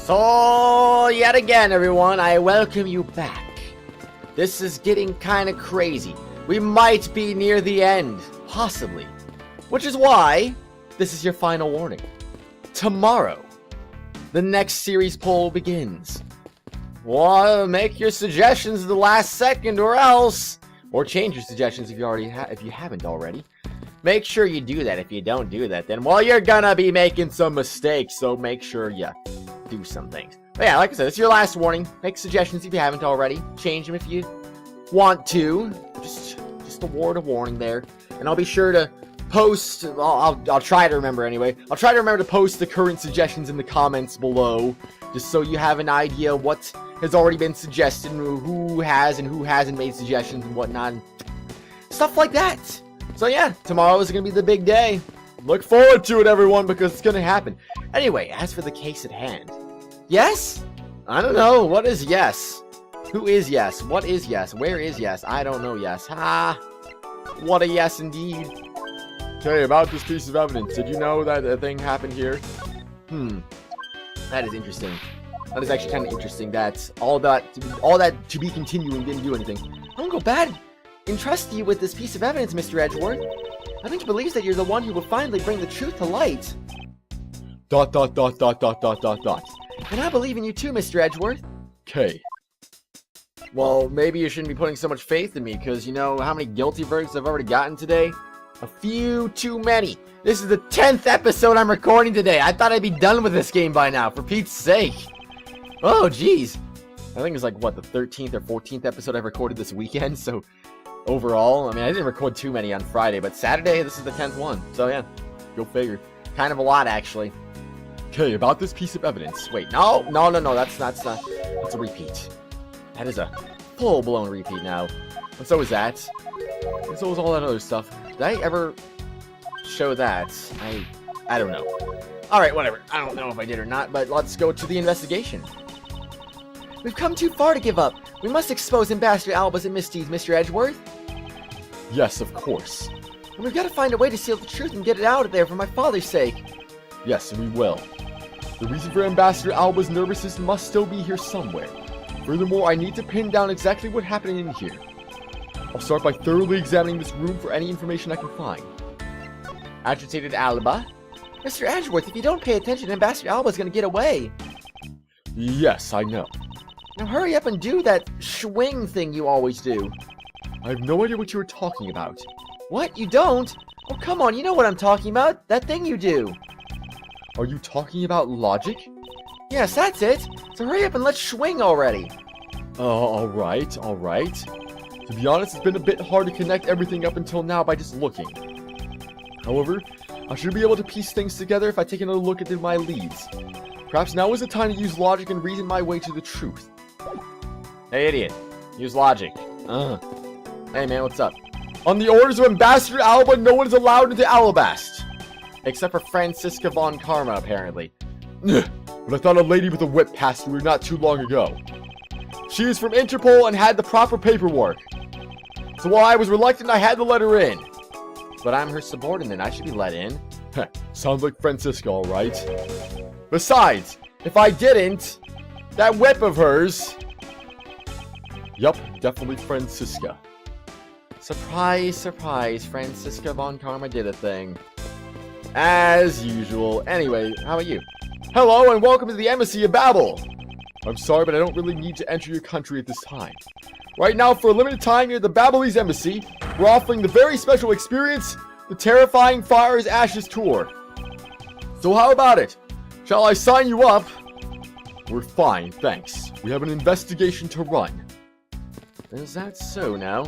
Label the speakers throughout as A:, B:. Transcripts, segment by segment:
A: So, yet again, everyone, I welcome you back. This is getting kind of crazy. We might be near the end, possibly. Which is why, this is your final warning. Tomorrow, the next series poll begins. Well, make your suggestions at the last second or else. Or change your suggestions if you haven't already. Make sure you do that. If you don't do that, then, well, you're gonna be making some mistakes. So make sure you do some things. But yeah, like I said, it's your last warning. Make suggestions if you haven't already. Change them if you want to. Just a word of warning there. And I'll be sure to post. I'll try to remember anyway. I'll try to remember to post the current suggestions in the comments below, just so you have an idea what has already been suggested, and who has and who hasn't made suggestions and whatnot. Stuff like that. So yeah, tomorrow is going to be the big day. Look forward to it, everyone, because it's going to happen. Anyway, as for the case at hand. Yes? I don't know. What is yes? Who is yes? What is yes? Where is yes? I don't know yes. Ha! What a yes indeed. Okay, about this piece of evidence. Did you know that a thing happened here? That is interesting. That is actually kind of interesting that all that to be continuing didn't do anything. I don't go bad. Entrust you with this piece of evidence, Mr. Edgeworth. I think he believes that you're the one who will finally bring the truth to light. ... And I believe in you too, Mr. Edgeworth. Okay. Well, maybe you shouldn't be putting so much faith in me, because you know how many guilty verdicts I've already gotten today? A few too many. This is the 10th episode I'm recording today. I thought I'd be done with this game by now, for Pete's sake. Oh, jeez. I think it's like, what, the 13th or 14th episode I've recorded this weekend, so... Overall, I mean, I didn't record too many on Friday, but Saturday, this is the 10th one. So yeah, go figure. Kind of a lot, actually. Okay, about this piece of evidence. Wait, no, that's not, that's a repeat. That is a full-blown repeat now. And so is that. And so is all that other stuff. Did I ever show that? I don't know. Alright, whatever. I don't know if I did or not, but let's go to the investigation. We've come too far to give up. We must expose Ambassador Alba's misdeeds, Mr. Edgeworth. Yes, of course. And we've got to find a way to seal the truth and get it out of there for my father's sake. Yes, we will. The reason for Ambassador Alba's nervousness must still be here somewhere. Furthermore, I need to pin down exactly what happened in here. I'll start by thoroughly examining this room for any information I can find. Agitated Alba? Mr. Edgeworth, if you don't pay attention, Ambassador Alba's going to get away. Yes, I know. Now hurry up and do that swing thing you always do. I have no idea what you were talking about. What? You don't? Oh, come on, you know what I'm talking about. That thing you do. Are you talking about logic? Yes, that's it. So hurry up and let's swing already. Alright. To be honest, it's been a bit hard to connect everything up until now by just looking. However, I should be able to piece things together if I take another look at my leads. Perhaps now is the time to use logic and reason my way to the truth. Hey, idiot. Use logic. Hey, man, what's up? On the orders of Ambassador Alba, no one is allowed into Alabast. Except for Francisca von Karma, apparently. But I thought a lady with a whip passed through here not too long ago. She is from Interpol and had the proper paperwork. So while I was reluctant, I had to let her in. But I'm her subordinate. I should be let in. Sounds like Francisca, alright. Besides, if I didn't, that whip of hers... Yup, definitely Francisca. Surprise, surprise, Francisca von Karma did a thing. As usual. Anyway, how about you? Hello and welcome to the Embassy of Babel. I'm sorry, but I don't really need to enter your country at this time. Right now, for a limited time here at the Babelese Embassy, we're offering the very special experience, the Terrifying Fire's Ashes Tour. So how about it? Shall I sign you up? We're fine, thanks. We have an investigation to run. Is that so now?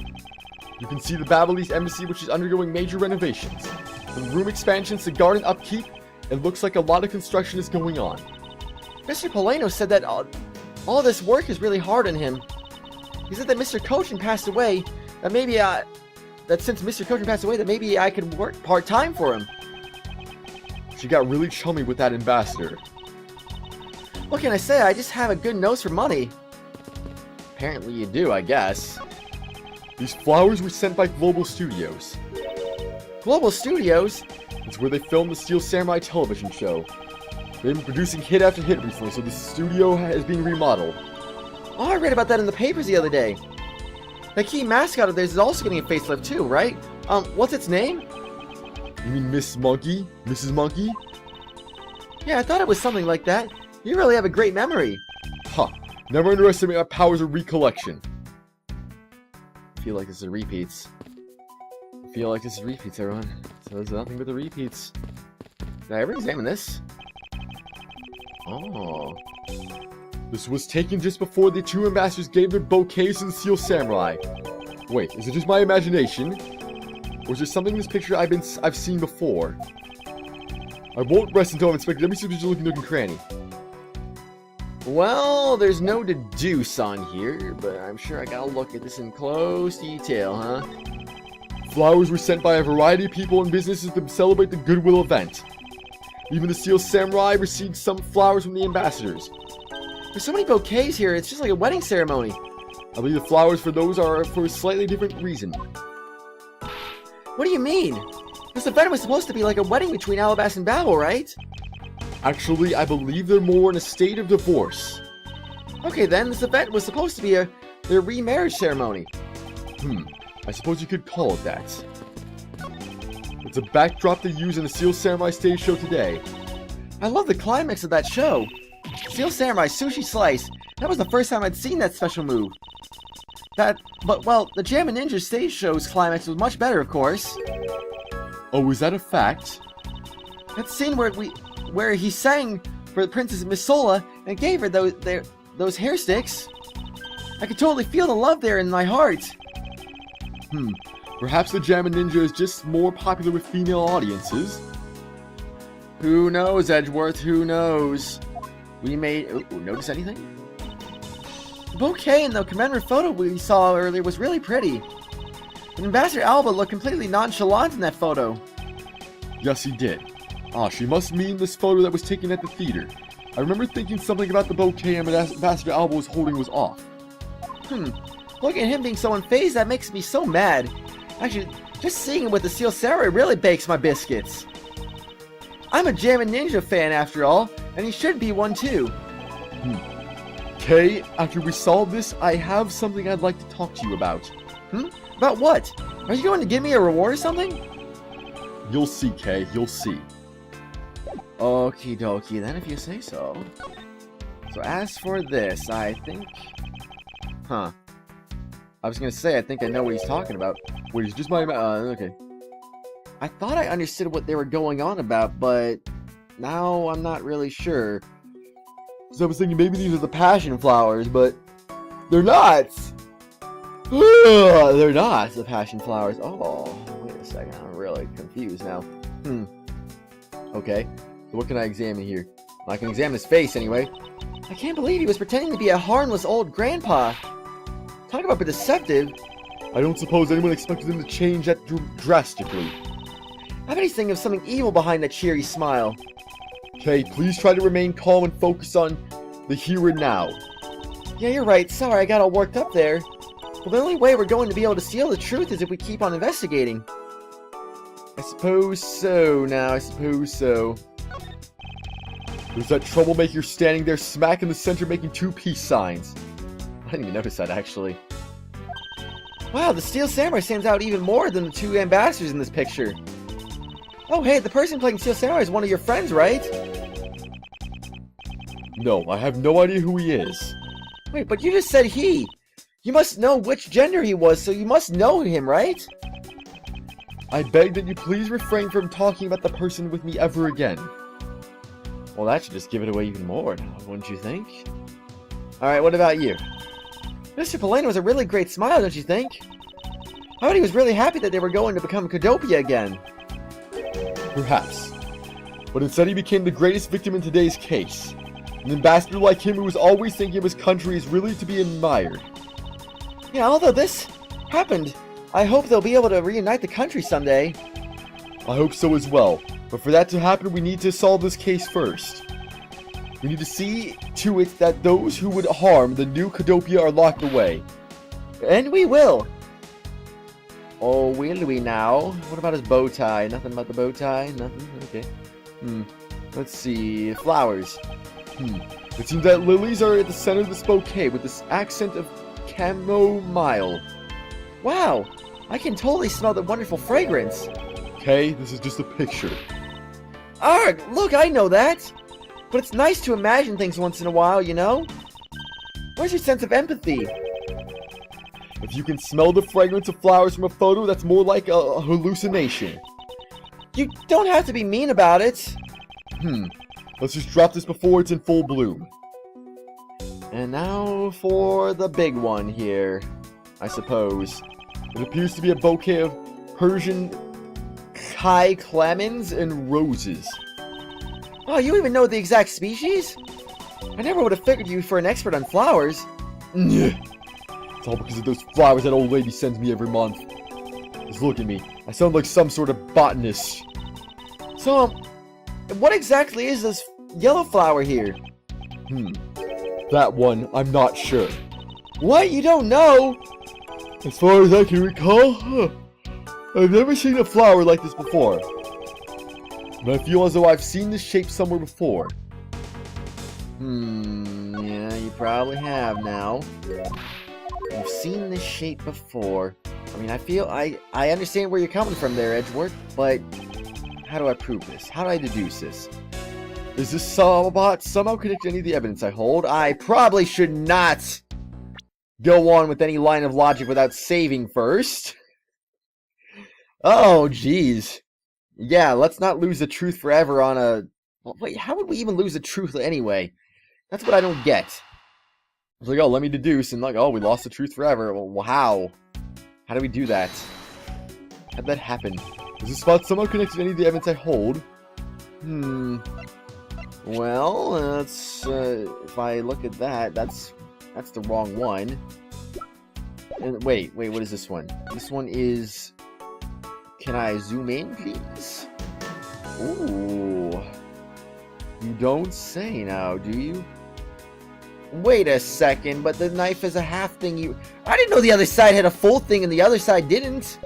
A: You can see the Babelese Embassy, which is undergoing major renovations. From room expansions to garden upkeep, it looks like a lot of construction is going on. Mr. Polano said that all this work is really hard on him. He said that Mr. Kochin passed away, that maybe, that since Mr. Kochin passed away, that maybe I could work part-time for him. She got really chummy with that ambassador. What can I say? I just have a good nose for money. Apparently you do, I guess. These flowers were sent by Global Studios. Global Studios? It's where they filmed the Steel Samurai television show.
B: They've been producing hit after hit recently, so the studio is being remodeled.
A: Oh, I read about that in the papers the other day. The key mascot of theirs is also getting a facelift too, right? What's its name?
B: You mean Miss Monkey? Mrs. Monkey?
A: Yeah, I thought it was something like that. You really have a great memory.
B: Huh. Never underestimate our powers of recollection.
A: I feel like this is repeats. Everyone. So there's nothing but the repeats. Did I ever examine this? Oh.
B: This was taken just before the two ambassadors gave their bouquets to the Steel Samurai. Wait, is it just my imagination? Or is there something in this picture I've seen before? I won't rest until I've inspected every single looking nook and cranny.
A: Well, there's no deduce on here, but I'm sure I gotta look at this in close detail, huh?
B: Flowers were sent by a variety of people and businesses to celebrate the Goodwill event. Even the Steel Samurai received some flowers from the ambassadors.
A: There's so many bouquets here, it's just like a wedding ceremony.
B: I believe the flowers for those are for a slightly different reason.
A: What do you mean? This event was supposed to be like a wedding between Alabasta and Babel, right?
B: Actually, I believe they're more in a state of divorce.
A: Okay then, this event was supposed to be their remarriage ceremony.
B: I suppose you could call it that. It's a backdrop they use in the Steel Samurai stage show today.
A: I love the climax of that show. Steel Samurai Sushi Slice. That was the first time I'd seen that special move. Well, the Jammin' Ninja stage show's climax was much better, of course.
B: Oh, is that a fact?
A: That scene where he sang for the Princess Misola and gave her those hair sticks. I could totally feel the love there in my heart.
B: Perhaps the Jammin' Ninja is just more popular with female audiences.
A: Who knows, Edgeworth? Who knows? Notice anything? The bouquet in the commemorative photo we saw earlier was really pretty. And Ambassador Alba looked completely nonchalant in that photo.
B: Yes, he did. Ah, she must mean this photo that was taken at the theater. I remember thinking something about the bouquet Ambassador Alba was holding was off.
A: Look at him being so unfazed, that makes me so mad. Actually, just seeing him with the Steel Samurai really bakes my biscuits. I'm a Jammin' Ninja fan after all, and he should be one too.
B: Kay, after we solve this, I have something I'd like to talk to you about.
A: About what? Are you going to give me a reward or something?
B: You'll see, Kay, you'll see.
A: Okie dokie, then if you say so. So as for this, I think... I was gonna say, I think I know what he's talking about.
B: Wait, it's just my... okay.
A: I thought I understood what they were going on about, but... now I'm not really sure.
B: So I was thinking maybe these are the passion flowers, but...
A: they're not! They're not the passion flowers. Oh, wait a second, I'm really confused now. Okay, so what can I examine here? Well, I can examine his face anyway. I can't believe he was pretending to be a harmless old grandpa. Talk about deceptive.
B: I don't suppose anyone expected him to change that drastically.
A: I bet he's thinking of something evil behind that cheery smile.
B: Okay, please try to remain calm and focus on the here and now.
A: Yeah, you're right. Sorry, I got all worked up there. Well, the only way we're going to be able to seal the truth is if we keep on investigating. I suppose so now, I suppose so.
B: There's that troublemaker standing there smack in the center making two peace signs.
A: I didn't even notice that, actually. Wow, the Steel Samurai stands out even more than the two ambassadors in this picture. Oh, hey, the person playing Steel Samurai is one of your friends, right?
B: No, I have no idea who he is.
A: Wait, but you just said he. You must know which gender he was, so you must know him, right?
B: I beg that you please refrain from talking about the person with me ever again.
A: Well, that should just give it away even more now, wouldn't you think? Alright, what about you? Mr. Polano was a really great smile, don't you think? I bet he was really happy that they were going to become Kodopia again.
B: Perhaps. But instead he became the greatest victim in today's case. An ambassador like him who was always thinking of his country is really to be admired.
A: Yeah, although this happened, I hope they'll be able to reunite the country someday.
B: I hope so as well. But for that to happen, we need to solve this case first. We need to see to it that those who would harm the new Kodopia are locked away.
A: And we will. Oh, will we now? What about his bow tie? Nothing about the bow tie? Nothing? Okay. Let's see, flowers.
B: It seems that lilies are at the center of this bouquet with this accent of chamomile.
A: Wow, I can totally smell the wonderful fragrance.
B: Okay, this is just a picture.
A: Arg, look, I know that. But it's nice to imagine things once in a while, you know? Where's your sense of empathy?
B: If you can smell the fragrance of flowers from a photo, that's more like a hallucination.
A: You don't have to be mean about it.
B: Let's just drop this before it's in full bloom.
A: And now for the big one here, I suppose.
B: It appears to be a bouquet of Persian
A: Kai clemens
B: and roses.
A: Oh, you even know the exact species? I never would have figured you for an expert on flowers.
B: It's all because of those flowers that old lady sends me every month. Just look at me. I sound like some sort of botanist.
A: So, what exactly is this yellow flower here?
B: That one, I'm not sure.
A: What? You don't know?
B: As far as I can recall, I've never seen a flower like this before. But I feel as though I've seen this shape somewhere before.
A: Yeah, you probably have now. You've seen this shape before. I mean, I understand where you're coming from there, Edgeworth, but how do I prove this? How do I deduce this?
B: Is this somehow connected to any of the evidence I hold?
A: I probably should not go on with any line of logic without saving first. Oh, jeez. Yeah, let's not lose the truth forever on a... Wait, how would we even lose the truth anyway? That's what I don't get.
B: It's like, oh, let me deduce, and like, oh, we lost the truth forever.
A: Well, how? How do we do that?
B: How'd that happen? Is this spot somehow connected to any of the evidence I hold?
A: Well, let's, if I look at that, that's the wrong one. And wait, what is this one? This one is... Can I zoom in, please? Ooh. You don't say now, do you? Wait a second, but the knife is a half thing I didn't know the other side had a full thing and the other side didn't.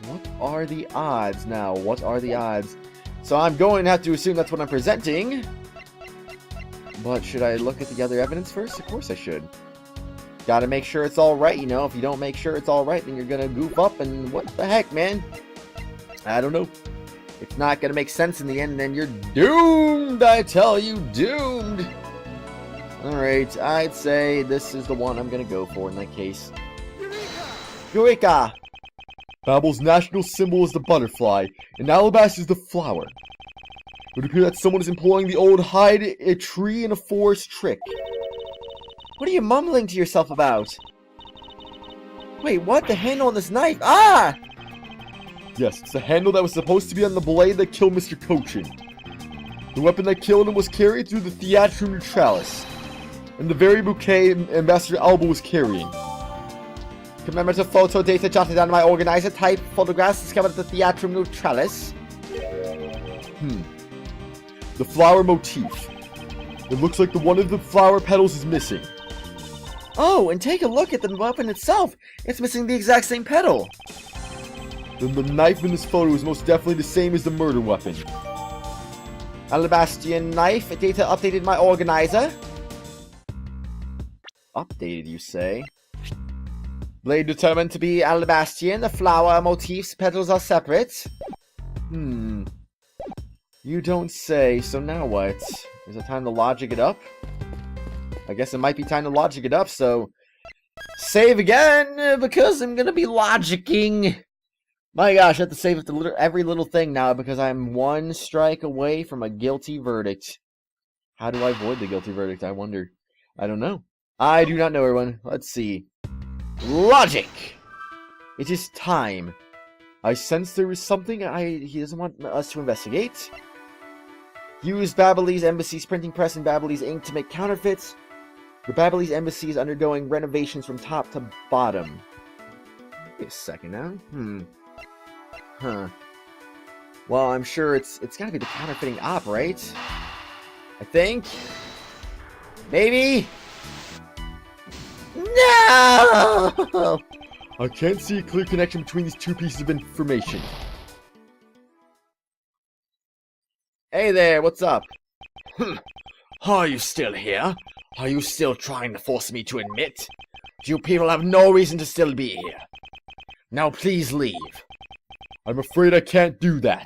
A: What are the odds now? What are the odds? So I'm going to have to assume that's what I'm presenting. But should I look at the other evidence first? Of course I should. Gotta make sure it's alright, you know. If you don't make sure it's alright, then you're gonna goof up, and what the heck, man? I don't know. It's not gonna make sense in the end, then you're doomed, I tell you, doomed! Alright, I'd say this is the one I'm gonna go for in that case. Eureka!
B: Babel's national symbol is the butterfly, and alabaster is the flower. It would appear that someone is employing the old hide a tree in a forest trick.
A: What are you mumbling to yourself about? Wait, what? The handle on this knife? Ah!
B: Yes, it's the handle that was supposed to be on the blade that killed Mr. Cochin. The weapon that killed him was carried through the Theatrum Neutralis, and the very bouquet Ambassador Alba was carrying.
A: Commemorative photo data jotted down my organizer. Type photographs discovered at the Theatrum Neutralis.
B: The flower motif. It looks like one of the flower petals is missing.
A: Oh, and take a look at the weapon itself. It's missing the exact same petal.
B: Then the knife in this photo is most definitely the same as the murder weapon.
A: Alabastian knife. Data updated my organizer. Updated, you say? Blade determined to be Alabastian. The flower motifs petals are separate. You don't say. So now what? Is it time to logic it up? I guess it might be time to logic it up, so... Save again, because I'm gonna be logicking. My gosh, I have to save every little thing now, because I'm one strike away from a guilty verdict. How do I avoid the guilty verdict, I wonder? I don't know. I do not know, everyone. Let's see. Logic! It is time.
B: I sense there is something he doesn't want us to investigate.
A: Use Babylese Embassy's printing press and Babylese ink to make counterfeits. The Babylese Embassy is undergoing renovations from top to bottom. Wait a second now. Well, I'm sure it's gotta be the counterfeiting op, right? I think. Maybe. No!
B: I can't see a clear connection between these two pieces of information.
A: Hey there, what's up?
B: Are you still here? Are you still trying to force me to admit? You people have no reason to still be here. Now please leave. I'm afraid I can't do that.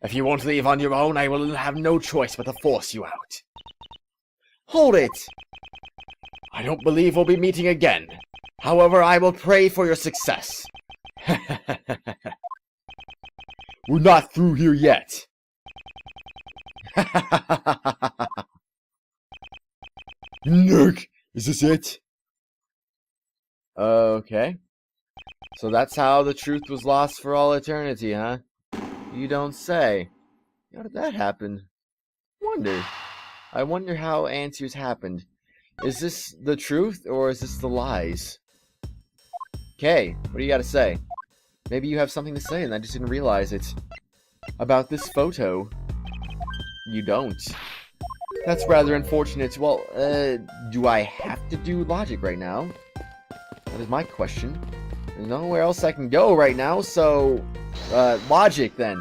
B: If you won't leave on your own, I will have no choice but to force you out.
A: Hold it!
B: I don't believe we'll be meeting again. However, I will pray for your success. We're not through here yet. Nerk! Is this it?
A: Okay. So that's how the truth was lost for all eternity, huh? You don't say. How did that happen? I wonder how answers happened. Is this the truth, or is this the lies? Okay, what do you gotta say? Maybe you have something to say and I just didn't realize it. About this photo. You don't. That's rather unfortunate. Well, do I have to do logic right now? That is my question. There's nowhere else I can go right now, so... logic, then.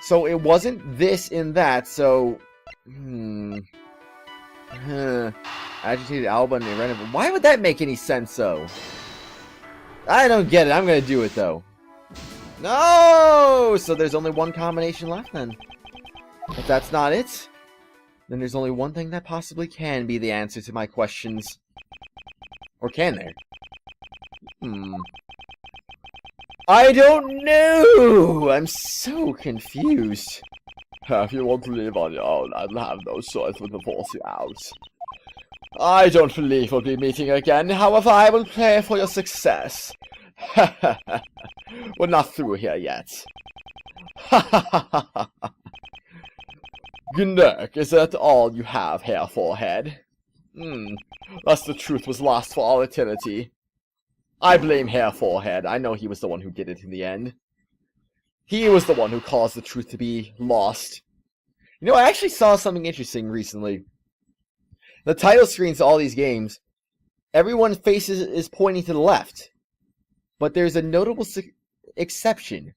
A: So it wasn't this and that, so... Agitated Alba and Irene. Why would that make any sense, though? I don't get it. I'm gonna do it, though. No! So there's only one combination left, then. If that's not it, then there's only one thing that possibly can be the answer to my questions. Or can there? I don't know! I'm so confused.
B: If you want to live on your own, I'll have no choice but to force you out. I don't believe we'll be meeting again, however, I will pray for your success. We're not through here yet. Gnurk, is that all you have, Hair Forehead? Thus the truth was lost for all eternity. I blame Hair Forehead. I know he was the one who did it in the end. He was the one who caused the truth to be lost. You know, I actually saw something interesting recently. The title screens to all these games, everyone's face is pointing to the left. But there's a notable exception.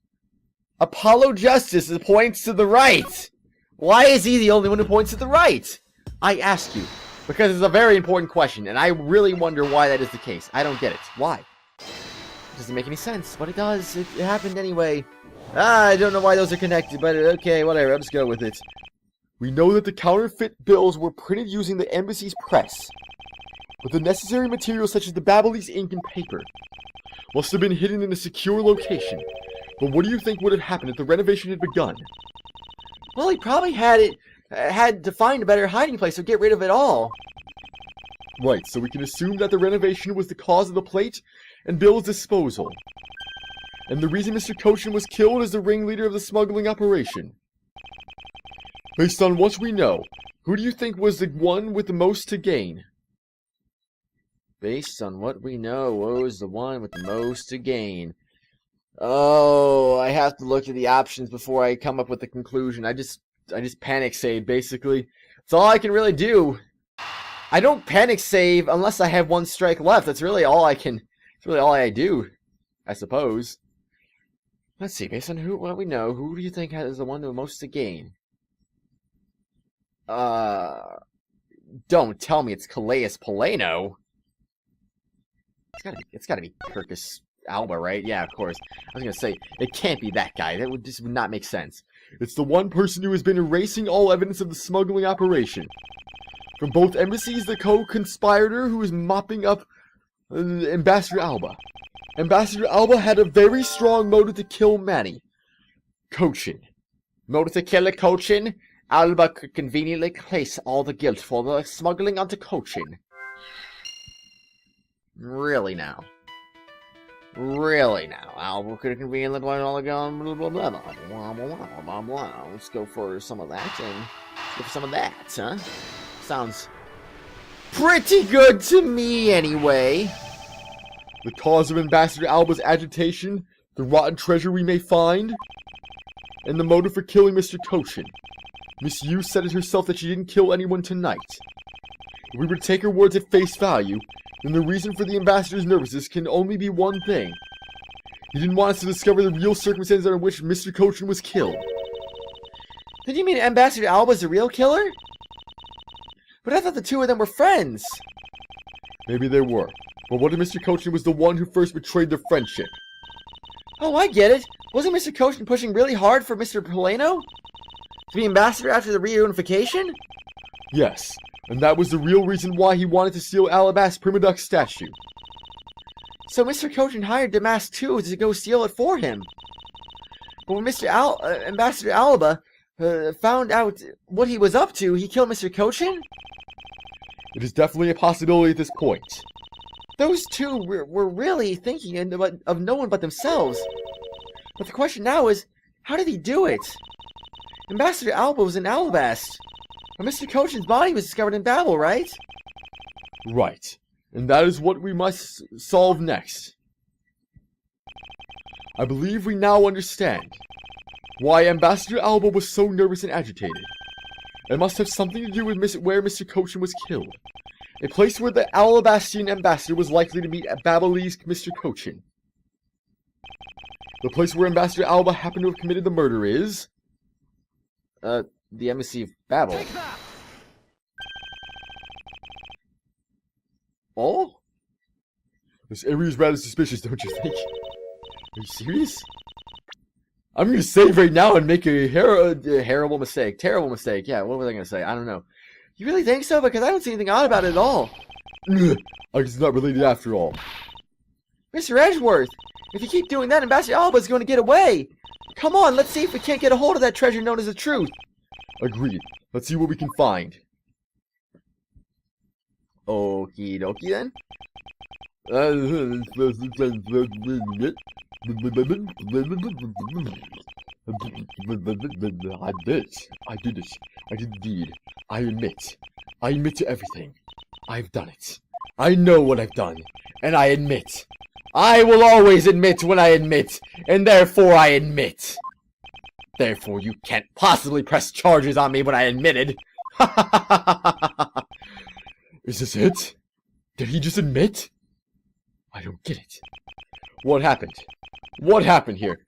B: Apollo Justice points to the right. Why is he the only one who points to the right? I ask you. Because it's a very important question, and I really wonder why that is the case. I don't get it. Why? It doesn't make any sense, but it does. It happened anyway. I don't know why those are connected, but okay, whatever. I'll just go with it. We know that the counterfeit bills were printed using the embassy's press, but the necessary materials such as the Babyliss ink and paper must have been hidden in a secure location. But what do you think would have happened if the renovation had begun?
A: Well, he probably had to find a better hiding place, so get rid of it all.
B: Right, so we can assume that the renovation was the cause of the plate and bill's disposal. And the reason Mr. Kochin was killed is the ringleader of the smuggling operation. Based on what we know, who do you think was the one with the most to gain?
A: Based on what we know, what was the one with the most to gain? Oh, I have to look at the options before I come up with a conclusion. I just panic save, basically. That's all I can really do. I don't panic save unless I have one strike left. That's really all I can... That's really all I do, I suppose. Let's see, based on what we know, who do you think has the one with the most to gain? Don't tell me it's Calais Polano. It's gotta be Kirkus Alba, right? Yeah, of course. I was gonna say, it can't be that guy. That would not make sense.
B: It's the one person who has been erasing all evidence of the smuggling operation. From both embassies, the co-conspirator who is mopping up Ambassador Alba. Ambassador Alba had a very strong motive to kill Manny. Kochin.
A: Motive to kill a Kochin? Alba could conveniently place all the guilt for the smuggling onto Kochin. Really now? Really now? Alba could conveniently point all the gun, blah blah blah blah blah blah blah blah. Let's go for some of that and let's go for some of that, huh? Sounds pretty good to me anyway.
B: The cause of Ambassador Alba's agitation, the rotten treasure we may find, and the motive for killing Mr. Kochin. Miss Yu said it herself that she didn't kill anyone tonight. If we were to take her words at face value, then the reason for the ambassador's nervousness can only be one thing. He didn't want us to discover the real circumstances under which Mr. Kochin was killed.
A: Then you mean Ambassador Alba's the real killer? But I thought the two of them were friends.
B: Maybe they were. But what if Mr. Kochin was the one who first betrayed their friendship?
A: Oh, I get it. Wasn't Mr. Kochin pushing really hard for Mr. Polano to be ambassador after the reunification?
B: Yes, and that was the real reason why he wanted to steal Alabast's Primaduck's statue.
A: So Mr. Kochin hired Damask 2 to go steal it for him. But when Ambassador Alba found out what he was up to, he killed Mr. Kochin?
B: It is definitely a possibility at this point.
A: Those two were really thinking of no one but themselves. But the question now is, how did he do it? Ambassador Alba was in Alabast. But Mr. Kochin's body was discovered in Babel, right?
B: Right. And that is what we must solve next. I believe we now understand why Ambassador Alba was so nervous and agitated. It must have something to do with where Mr. Kochin was killed. A place where the Alabastian ambassador was likely to meet a Babylese Mr. Kochin. The place where Ambassador Alba happened to have committed the murder is...
A: the embassy of Babel. Oh?
B: This area is rather suspicious, don't you think? Are you serious? I'm going to save right now and make a terrible mistake. Terrible mistake. Yeah, what was I going to say? I don't know.
A: You really think so? Because I don't see anything odd about it at all.
B: I guess it's not related after all.
A: Mr. Edgeworth, if you keep doing that, Ambassador Alba is going to get away. Come on, let's see if we can't get a hold of that treasure known as the truth.
B: Agreed. Let's see what we can find.
A: Okie dokie then.
B: I did it. I did indeed. I admit. I admit to everything. I've done it. I know what I've done. And I admit. I will always admit when I admit. And therefore I admit. Therefore you can't possibly press charges on me when I admitted. Is this it? Did he just admit? I don't get it. What happened? What happened here?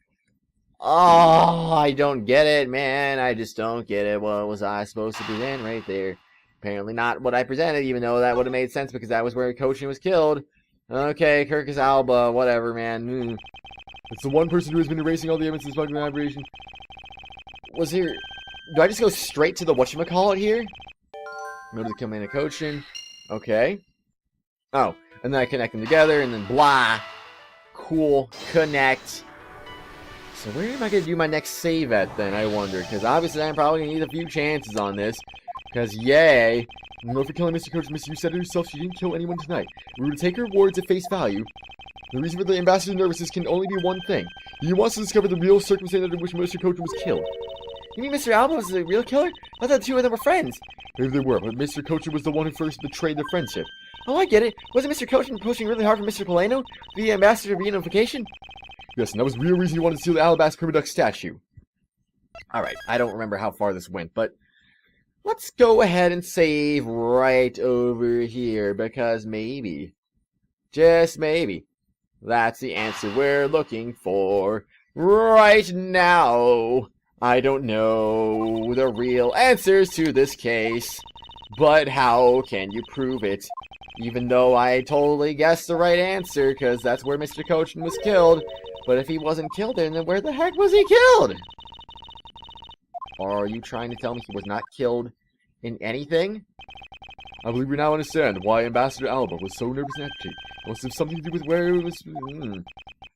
A: Oh, I don't get it, man. I just don't get it. What was I supposed to present right there? Apparently not what I presented, even though that would have made sense because that was where Kochin was killed. Okay, Kirkus Alba, whatever, man.
B: It's the one person who has been erasing all the evidence of this fucking aberration.
A: Was here... Do I just go straight to the whatchamacallit here? Go to the command of Kochin. Okay. Oh, and then I connect them together, and then blah. Cool. Connect. So where am I going to do my next save at then, I wonder? Because obviously I'm probably going to need a few chances on this. Because yay.
B: No, for killing Mr. Kochin, Mr. You said it herself, she didn't kill anyone tonight. We were to take her words at face value. The reason for the ambassador's nervousness can only be one thing. He wants to discover the real circumstance under which Mr. Kochin was killed.
A: You mean Mr. Alba was the real killer? I thought the two of them were friends.
B: Maybe they were, but Mr. Kochin was the one who first betrayed their friendship.
A: Oh, I get it. Wasn't Mr. Kochin pushing really hard for Mr. Polano, the ambassador of reunification?
B: Yes, and that was the real reason he wanted to steal the Alabast Primaduck statue.
A: Alright, I don't remember how far this went, but let's go ahead and save right over here, because maybe, just maybe, that's the answer we're looking for right now. I don't know the real answers to this case, but how can you prove it? Even though I totally guessed the right answer, because that's where Mr. Kochin was killed. But if he wasn't killed there, then where the heck was he killed? Or are you trying to tell me he was not killed in anything?
B: I believe we now understand why Ambassador Alba was so nervous and agitated. It must have something to do with where it was...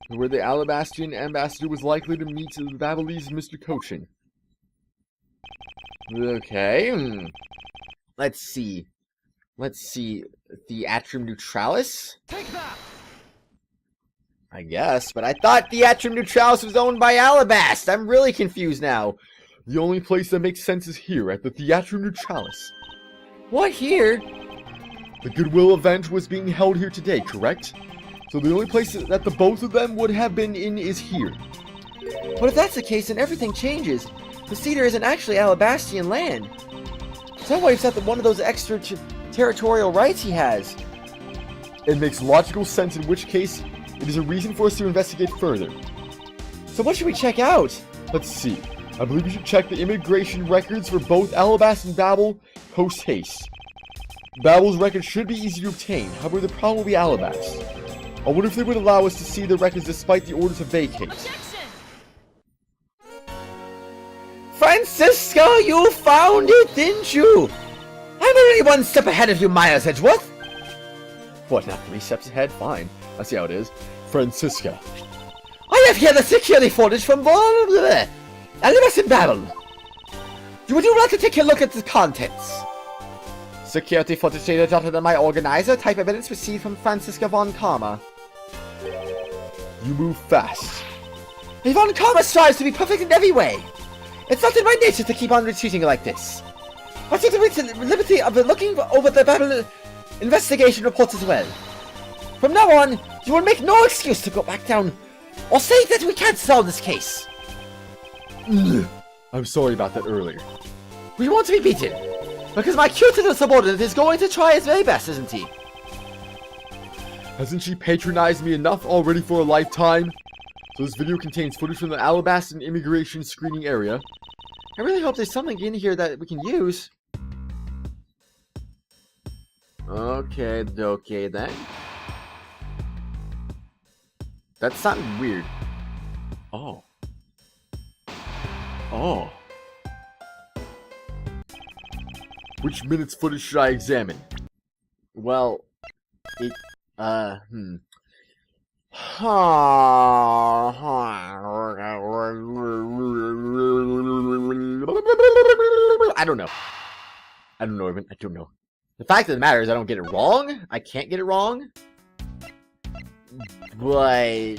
B: where the Alabastian ambassador was likely to meet the Babylese Mr. Kochin.
A: Okay. Let's see. Let's see. Theatrum Neutralis?
C: Take that!
A: I guess, but I thought Theatrum Neutralis was owned by Alabast. I'm really confused now.
B: The only place that makes sense is here, at the Theatrum Neutralis.
A: What, here?
B: The Goodwill event was being held here today, correct? So the only place that the both of them would have been in is here.
A: But if that's the case, then everything changes. The Cedar isn't actually Alabastian land. So that wipes out one of those extra territorial rights he has.
B: It makes logical sense, in which case, it is a reason for us to investigate further.
A: So what should we check out?
B: Let's see. I believe you should check the immigration records for both Alabas and Babel post-haste. Babel's records should be easy to obtain, however the problem will be Alabas. I wonder if they would allow us to see the records despite the order to vacate.
C: Objection!
A: Francisco, you found it, didn't you? I'm already one step ahead of you, Miles Edgeworth.
B: What, not 3 steps ahead? Fine. I see how it is. Francisca.
A: I have here the security footage from Alabas and Babel. Would you like to take a look at the contents? Security footage data jotted on my organizer. Type evidence received from Francisca von Karma.
B: You move fast.
A: Von Karma strives to be perfect in every way. It's not in my nature to keep on retreating like this. I take the liberty of looking over the Babel investigation reports as well. From now on, you will make no excuse to go back down or say that we can't solve this case.
B: I'm sorry about that earlier.
A: We want to be beaten, because my cute little subordinate is going to try his very best, isn't he?
B: Hasn't she patronized me enough already for a lifetime? So this video contains footage from the Alabaston immigration screening area.
A: I really hope there's something in here that we can use. Okay then. That sounded weird.
B: Oh. Oh. Which minute's footage should I examine?
A: Well, it, I don't know. I don't know, even. I don't know. The fact of the matter is I don't get it wrong. I can't get it wrong. But,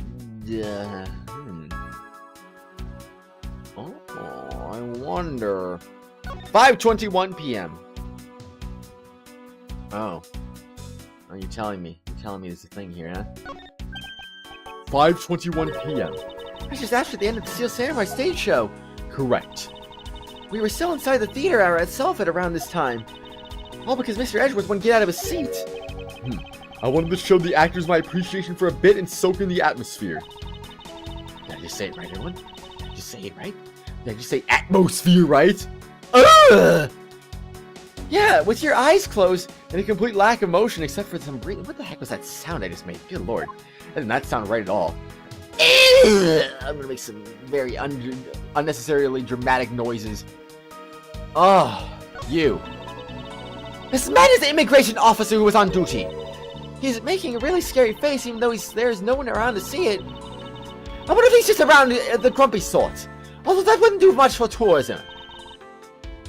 A: Oh, I wonder. 5:21 p.m. Oh. Are you telling me? You're telling me there's a thing here, huh?
B: 5:21 p.m.
A: That's just after the end of the Steel Samurai stage show.
B: Correct.
A: We were still inside the theater hour itself at around this time. All because Mr. Edgeworth wouldn't get out of his seat.
B: I wanted to show the actors my appreciation for a bit and soak in the atmosphere.
A: Did I just say it right, everyone? Did I just say it right? Did I just say
B: Atmosphere, right?
A: Ugh! Yeah, with your eyes closed and a complete lack of motion except for some breathing. What the heck was that sound I just made? Good lord. That did not sound right at all. I'm gonna make some very unnecessarily dramatic noises. Oh, you. This man is the immigration officer who was on duty. He's making a really scary face even though there's no one around to see it. I wonder if he's just around the grumpy sort. Although that wouldn't do much for tourism.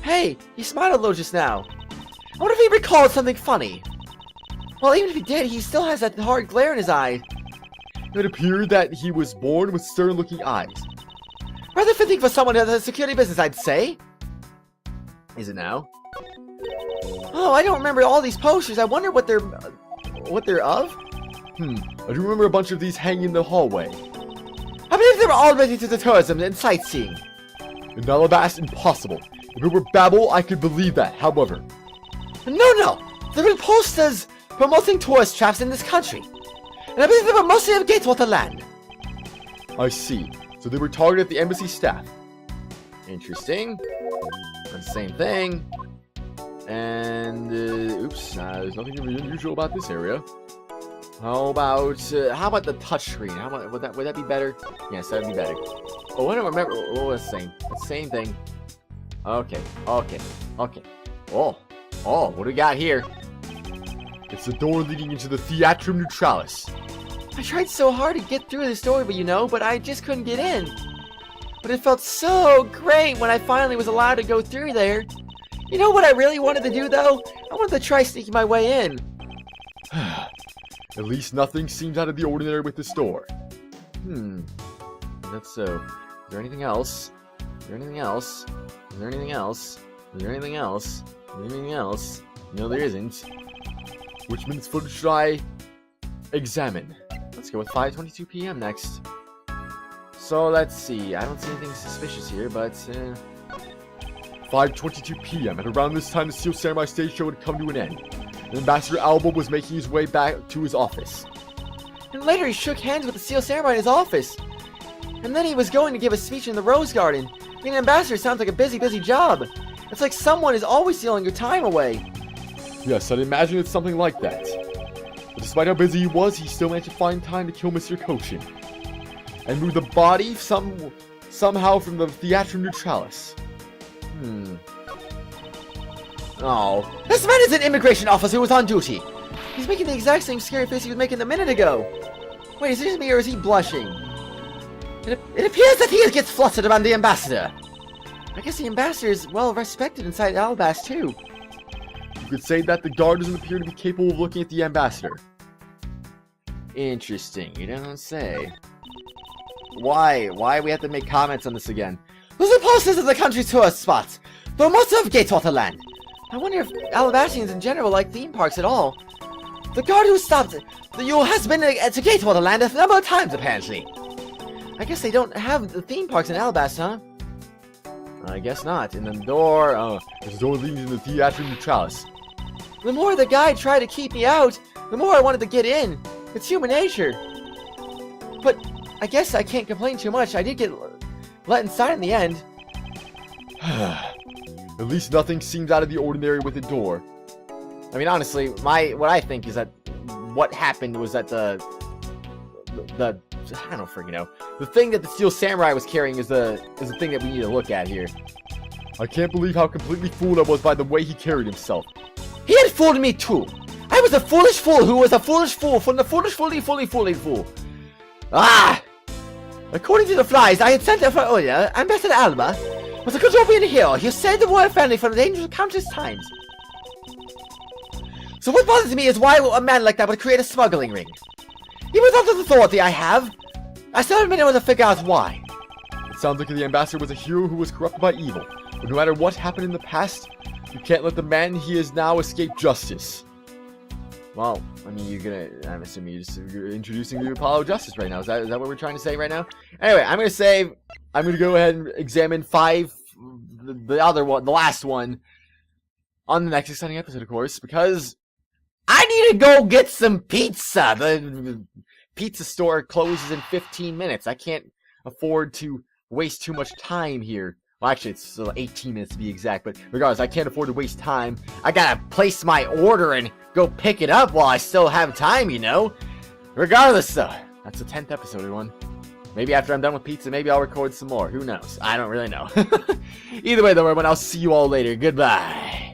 A: Hey, he smiled a little just now. I wonder if he recalled something funny. Well, even if he did, he still has that hard glare in his eye.
B: It appeared that he was born with stern-looking eyes.
A: Rather fitting for someone who has a security business, I'd say. Is it now? Oh, I don't remember all these posters. I wonder what they're of?
B: I do remember a bunch of these hanging in the hallway.
A: I believe they were all related to the tourism and sightseeing.
B: In Alabas, impossible. If it were Babel, I could believe that, however.
A: No. There were posters promoting tourist traps in this country. And I believe they were mostly of Gatewater land.
B: I see. So they were targeted at the embassy staff.
A: Interesting. That's the same thing. And, oops, there's nothing really unusual about this area. How about the touchscreen? Would that be better? Yes, that'd be better. Oh, I don't remember. Oh, it's the same thing. Okay. Oh, what do we got here?
B: It's the door leading into the Theatrum Neutralis.
A: I tried so hard to get through this door, but I just couldn't get in. But it felt so great when I finally was allowed to go through there. You know what I really wanted to do, though? I wanted to try sneaking my way in.
B: At least nothing seems out of the ordinary with this door.
A: That's so. Is there anything else? No, there isn't.
B: Which minute's footage should I examine?
A: Let's go with 5:22 p.m. next. So, let's see. I don't see anything suspicious here, but,
B: 5:22 p.m. At around this time, the Steel Samurai stage show had come to an end. And Ambassador Alba was making his way back to his office.
A: And later he shook hands with the Steel Samurai in his office. And then he was going to give a speech in the Rose Garden. Being an ambassador sounds like a busy, busy job. It's like someone is always stealing your time away.
B: Yes, I'd imagine it's something like that. But despite how busy he was, he still managed to find time to kill Mr. Koshin. And move the body somehow from the Theatrum Neutralis.
A: Oh. This man is an immigration officer who was on duty. He's making the exact same scary face he was making a minute ago. Wait, is this me or is he blushing? It appears that he gets flustered around the ambassador. I guess the ambassador is well respected inside Alabast too.
B: You could say that the guard doesn't appear to be capable of looking at the ambassador.
A: Interesting, you don't say. Why we have to make comments on this again? Those are posters of the country's tourist spots. Though most of Gatewater Land. I wonder if Alabastians in general like theme parks at all. The guard who stopped you has been to Gatewater Land a number of times apparently. I guess they don't have the theme parks in Alabast, huh? I guess not. And the door,
B: there's a door leading to the Theatrum Neutralis.
A: The more the guy tried to keep me out, the more I wanted to get in. It's human nature. But I guess I can't complain too much. I did get let inside in the end.
B: At least nothing seems out of the ordinary with the door.
A: I mean, honestly, what I think is that what happened was that the I don't freaking know. The thing that the Steel Samurai was carrying is the thing that we need to look at here.
B: I can't believe how completely fooled I was by the way he carried himself.
A: He had fooled me too. I was a foolish fool who was a foolish fool from the foolish fully fool. Ah! According to the flies, I had sent her for earlier, Ambassador Alma was a Kutopian hero. He saved the royal family from the dangers of countless times. So what bothers me is why a man like that would create a smuggling ring. Even without the authority I have, I still haven't been able to figure out why.
B: It sounds like the ambassador was a hero who was corrupted by evil. But no matter what happened in the past, you can't let the man he is now escape justice.
A: Well, I mean, I'm assuming you're introducing the Apollo Justice right now. Is that what we're trying to say right now? Anyway, I'm going to go ahead and examine the other one, the last one, on the next exciting episode, of course, because I need to go get some pizza. The pizza store closes in 15 minutes. I can't afford to waste too much time here. Well, actually, it's still 18 minutes to be exact, but regardless, I can't afford to waste time. I gotta place my order and go pick it up while I still have time, you know? Regardless, though, that's the 10th episode, everyone. Maybe after I'm done with pizza, maybe I'll record some more. Who knows? I don't really know. Either way, though, everyone, I'll see you all later. Goodbye.